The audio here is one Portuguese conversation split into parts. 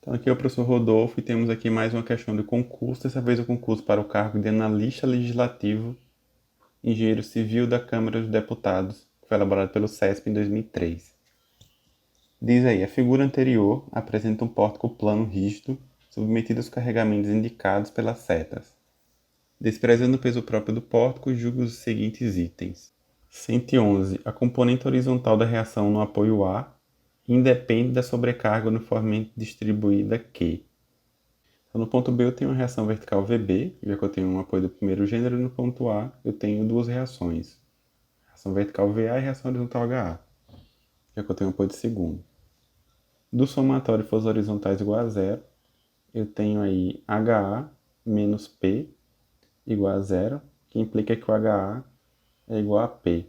Então aqui é o professor Rodolfo e temos aqui mais uma questão de concurso, dessa vez o concurso para o cargo de analista legislativo, engenheiro civil da Câmara dos Deputados, que foi elaborado pelo CESP em 2003. Diz aí, a figura anterior apresenta um pórtico plano rígido, submetido aos carregamentos indicados pelas setas. Desprezando o peso próprio do pórtico, julgue os seguintes itens. 111. A componente horizontal da reação no apoio A independe da sobrecarga uniformemente distribuída Q. Então, no ponto B eu tenho uma reação vertical VB, já que eu tenho um apoio do primeiro gênero, e no ponto A eu tenho duas reações. Reação vertical VA e reação horizontal HA, já que eu tenho um apoio do segundo. Do somatório de forças horizontais igual a zero, eu tenho aí HA menos P igual a zero, que implica que o HA é igual a P.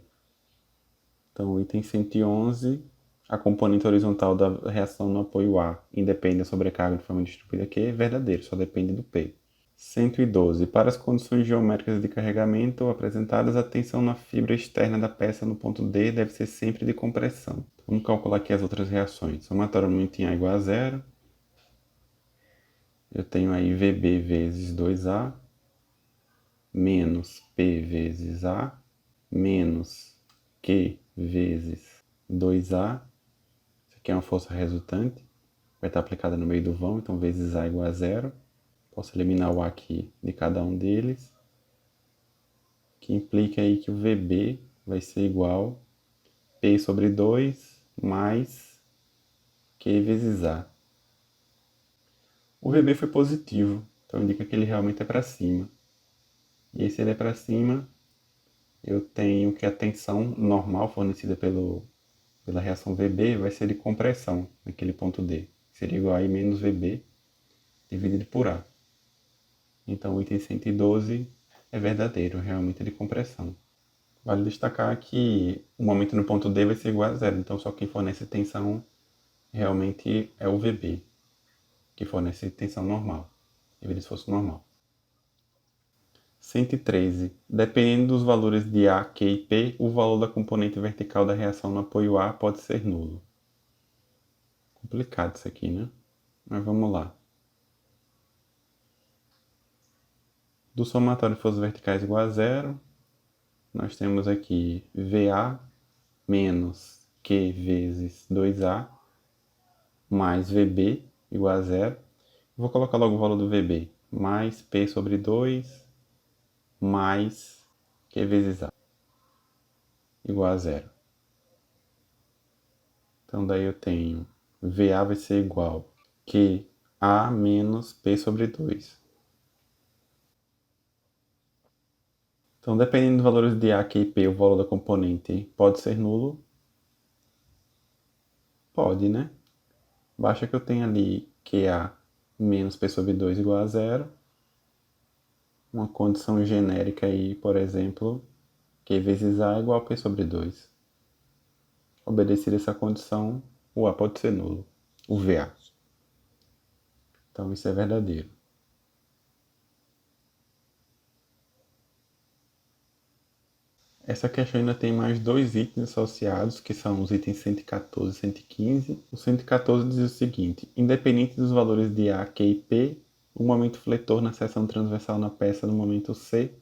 Então, o item 111, a componente horizontal da reação no apoio A independe da sobrecarga de forma distribuída Q, é verdadeiro, só depende do P. 112. Para as condições geométricas de carregamento apresentadas, a tensão na fibra externa da peça no ponto D deve ser sempre de compressão. Vamos calcular aqui as outras reações. Somatoriamente em A igual a zero, eu tenho aí VB vezes 2A, menos P vezes A, menos Q vezes 2A. Isso aqui é uma força resultante, vai estar aplicada no meio do vão, então vezes A igual a zero. Posso eliminar o A aqui de cada um deles, que implica aí que o VB vai ser igual a P sobre 2 mais Q vezes A. O VB foi positivo, então indica que ele realmente é para cima. E aí, se ele é para cima, eu tenho que a tensão normal fornecida pela reação VB vai ser de compressão naquele ponto D. Seria igual a I menos VB dividido por A. Então o item 112 é verdadeiro, realmente é de compressão. Vale destacar que o momento no ponto D vai ser igual a zero, então só quem fornece tensão realmente é o VB, que fornece tensão normal, devido ao esforço normal. 113. Dependendo dos valores de A, Q e P, o valor da componente vertical da reação no apoio A pode ser nulo. Complicado isso aqui, né? Mas vamos lá. Do somatório de forças verticais igual a zero, nós temos aqui VA menos Q vezes 2A mais VB igual a zero. Vou colocar logo o valor do VB, mais P sobre 2 mais Q vezes A igual a zero. Então daí eu tenho VA vai ser igual a QA menos P sobre 2. Então, dependendo dos valores de A, Q e P, o valor da componente pode ser nulo? Pode, né? Basta que eu tenha ali QA menos P sobre 2 igual a zero. Uma condição genérica aí, por exemplo, Q vezes A é igual a P sobre 2. Obedecida essa condição, o A pode ser nulo, o VA. Então, isso é verdadeiro. Essa questão ainda tem mais dois itens associados, que são os itens 114 e 115. O 114 diz o seguinte: independente dos valores de A, Q e P, o momento fletor na seção transversal na peça no momento C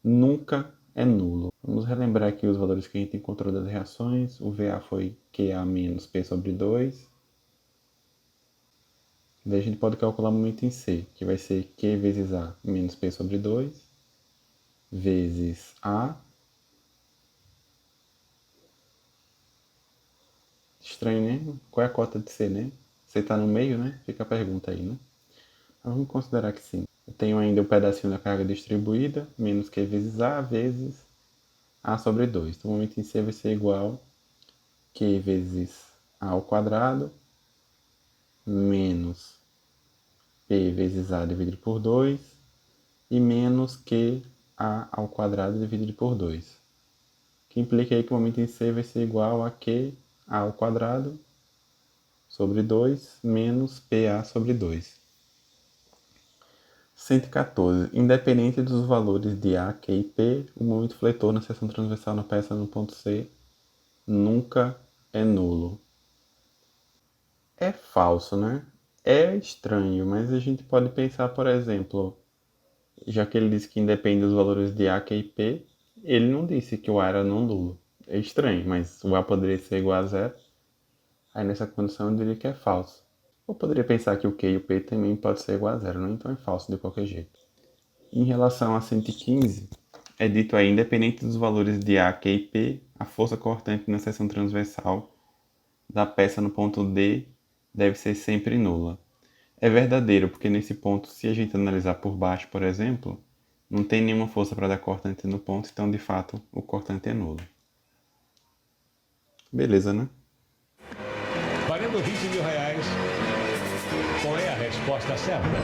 nunca é nulo. Vamos relembrar aqui os valores que a gente encontrou das reações. O VA foi QA menos P sobre 2. Daí a gente pode calcular o momento em C, que vai ser Q vezes A menos P sobre 2, vezes A. Estranho, né? Qual é a cota de C, né? C está no meio, né? Fica a pergunta aí, né? Mas vamos considerar que sim. Eu tenho ainda o pedacinho da carga distribuída, menos Q vezes A, vezes A sobre 2. Então o momento em C vai ser igual a Q vezes A ao quadrado, menos P vezes A dividido por 2, e menos QA ao quadrado dividido por 2. Que implica aí que o momento em C vai ser igual a QA ao quadrado sobre 2 menos PA sobre 2. 114. Independente dos valores de A, Q e P, o momento fletor na seção transversal na peça no ponto C nunca é nulo. É falso, né? É estranho, mas a gente pode pensar, por exemplo, já que ele disse que independe dos valores de A, Q e P, ele não disse que o A era não nulo. É estranho, mas o A poderia ser igual a zero. Aí nessa condição eu diria que é falso. Ou poderia pensar que o Q e o P também pode ser igual a zero, né? Então é falso de qualquer jeito. Em relação a 115, é dito aí, independente dos valores de A, Q e P, a força cortante na seção transversal da peça no ponto D deve ser sempre nula. É verdadeiro, porque nesse ponto, se a gente analisar por baixo, por exemplo, não tem nenhuma força para dar cortante no ponto, então de fato o cortante é nulo. Beleza, né? Valendo R$ 20.000. Qual é a resposta certa?